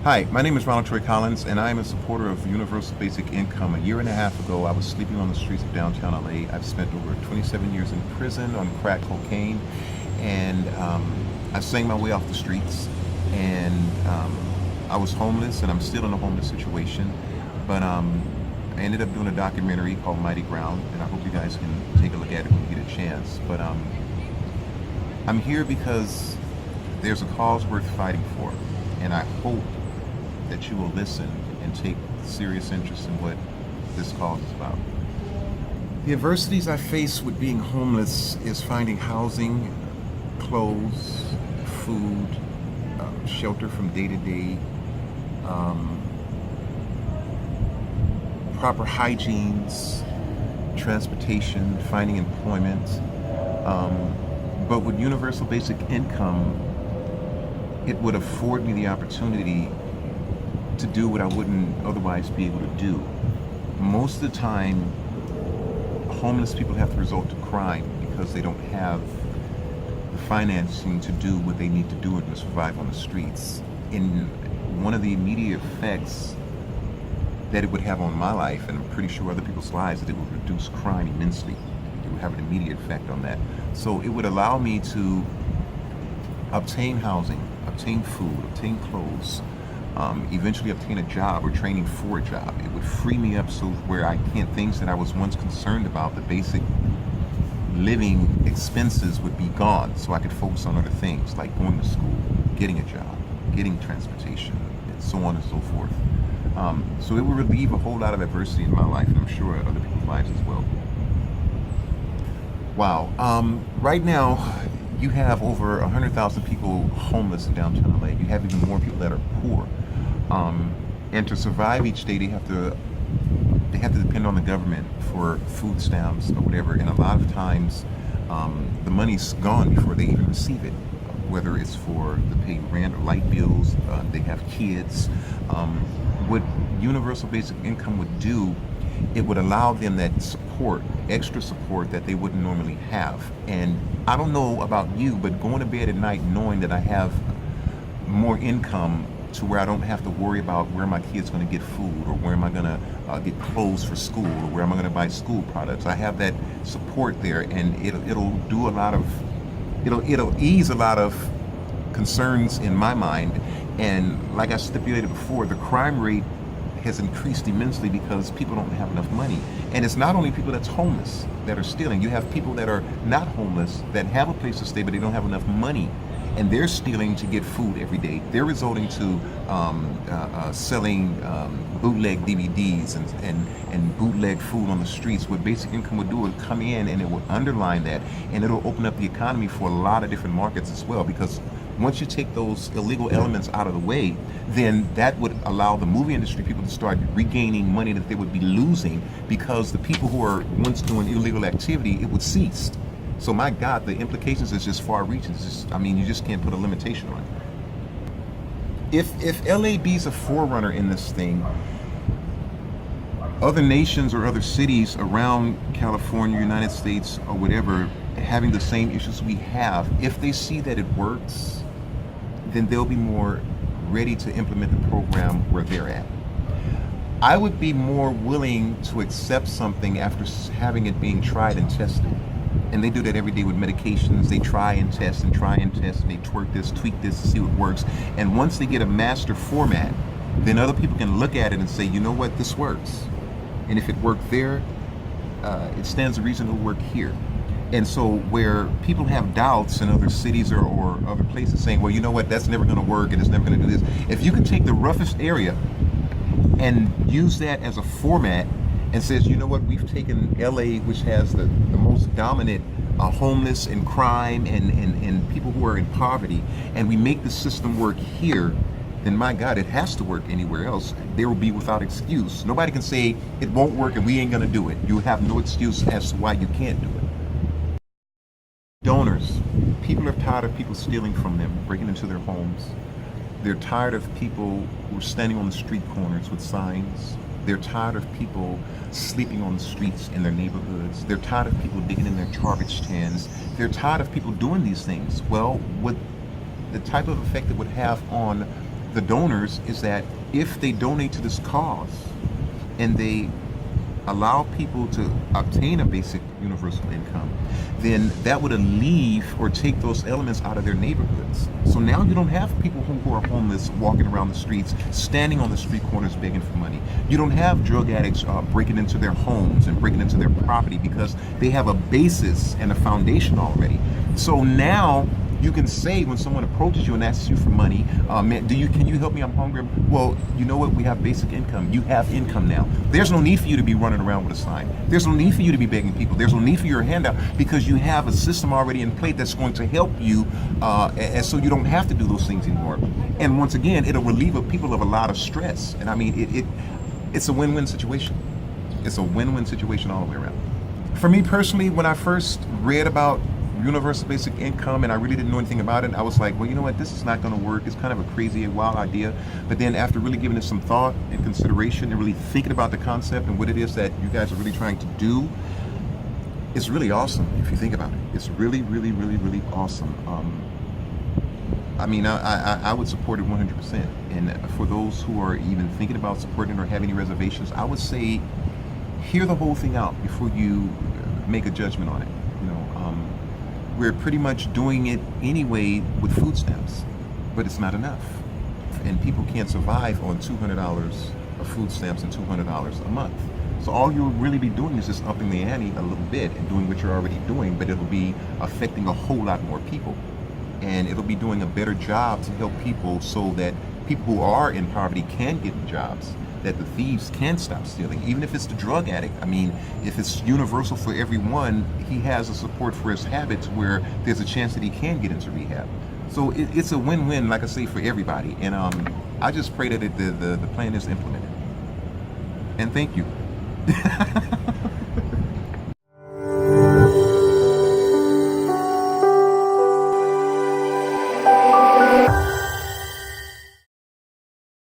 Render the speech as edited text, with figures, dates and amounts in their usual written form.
Hi, my name is Ronald Troy Collins, and I am a supporter of universal basic income. A year and a half ago, I was sleeping on the streets of downtown LA. I've spent over 27 years in prison on crack cocaine, and I sang my way off the streets. And I was homeless, and I'm still in a homeless situation. But I ended up doing a documentary called Mighty Ground, and I hope you guys can take a look at it when you get a chance. But I'm here because there's a cause worth fighting for, and I hope that you will listen and take serious interest in what this cause is about. The adversities I face with being homeless is finding housing, clothes, food, shelter from day to day, proper hygienes, transportation, finding employment. But with universal basic income, it would afford me the opportunity to do what I wouldn't otherwise be able to do. Most of the time, homeless people have to resort to crime because they don't have the financing to do what they need to do to survive on the streets. And one of the immediate effects that it would have on my life, and I'm pretty sure other people's lives, that it would reduce crime immensely. It would have an immediate effect on that. So it would allow me to obtain housing, obtain food, obtain clothes, eventually obtain a job or training for a job. It would free me up so where I can't, things that I was once concerned about, the basic living expenses would be gone, so I could focus on other things like going to school, getting a job, getting transportation, and so on and so forth. So it would relieve a whole lot of adversity in my life, and I'm sure other people's lives as well. Wow. Right now, you have over 100,000 people homeless in downtown LA. You have even more people that are poor. And to survive each day, they have to depend on the government for food stamps or whatever. And a lot of times, the money's gone before they even receive it. Whether it's for the paying rent or light bills, they have kids. What universal basic income would do, it would allow them that support, extra support that they wouldn't normally have. And I don't know about you, but going to bed at night knowing that I have more income to where I don't have to worry about where my kid's going to get food, or where am I going to get clothes for school, or where am I going to buy school products. I have that support there, and it'll do a lot of, it'll ease a lot of concerns in my mind. And like I stipulated before, the crime rate has increased immensely because people don't have enough money. And it's not only people that's homeless that are stealing. You have people that are not homeless that have a place to stay, but they don't have enough money, and they're stealing to get food every day. They're resorting to selling bootleg DVDs and bootleg food on the streets. What basic income would do would come in and it would underline that, and it'll open up the economy for a lot of different markets as well, because once you take those illegal elements out of the way, then that would allow the movie industry people to start regaining money that they would be losing, because the people who are once doing illegal activity, it would cease. So my God, the implications is just far-reaching. It's just, I mean, you just can't put a limitation on it. If LAB's a forerunner in this thing, other nations or other cities around California, United States, or whatever, having the same issues we have, if they see that it works, then they'll be more ready to implement the program where they're at. I would be more willing to accept something after having it being tried and tested. And they do that every day with medications. They try and test and try and test, and they twerk this, tweak this to see what works. And once they get a master format, then other people can look at it and say, you know what, this works. And if it worked there, it stands to reason it'll work here. And so where people have doubts in other cities or other places saying, well, you know what, that's never going to work and it's never going to do this. If you can take the roughest area and use that as a format and says, you know what, we've taken LA, which has the most dominant homeless and crime and people who are in poverty, and we make the system work here, then my God, it has to work anywhere else. They will be without excuse. Nobody can say it won't work and we ain't going to do it. You have no excuse as to why you can't do it. Donors. People are tired of people stealing from them, breaking into their homes. They're tired of people who are standing on the street corners with signs. They're tired of people sleeping on the streets in their neighborhoods. They're tired of people digging in their garbage cans. They're tired of people doing these things. Well, what the type of effect it would have on the donors is that if they donate to this cause and they allow people to obtain a basic universal income, then that would alleviate or take those elements out of their neighborhoods. So now you don't have people who are homeless walking around the streets, standing on the street corners begging for money. You don't have drug addicts breaking into their homes and breaking into their property because they have a basis and a foundation already. So now you can say when someone approaches you and asks you for money, man, can you help me? I'm hungry. Well, you know what? We have basic income. You have income now. There's no need for you to be running around with a sign. There's no need for you to be begging people. There's no need for your handout because you have a system already in place that's going to help you, and so you don't have to do those things anymore. And once again, it'll relieve people of a lot of stress. And I mean, it's a win-win situation. It's a win-win situation all the way around. For me personally, when I first read about universal basic income and I really didn't know anything about it, I was like, well, you know what, this is not going to work. It's kind of a crazy and wild idea. But then after really giving it some thought and consideration and really thinking about the concept and what it is that you guys are really trying to do, it's really awesome if you think about it. It's really, really, really, really awesome. I mean, I would support it 100%. And for those who are even thinking about supporting or have any reservations, I would say hear the whole thing out before you make a judgment on it. You know, we're pretty much doing it anyway with food stamps, but it's not enough. And people can't survive on $200 of food stamps and $200 a month. So all you'll really be doing is just upping the ante a little bit and doing what you're already doing, but it'll be affecting a whole lot more people. And it'll be doing a better job to help people so that people who are in poverty can get jobs, that the thieves can stop stealing, even if it's the drug addict. I mean, if it's universal for everyone, he has a support for his habits where there's a chance that he can get into rehab. So it's a win-win, like I say, for everybody. And I just pray that the plan is implemented. And thank you.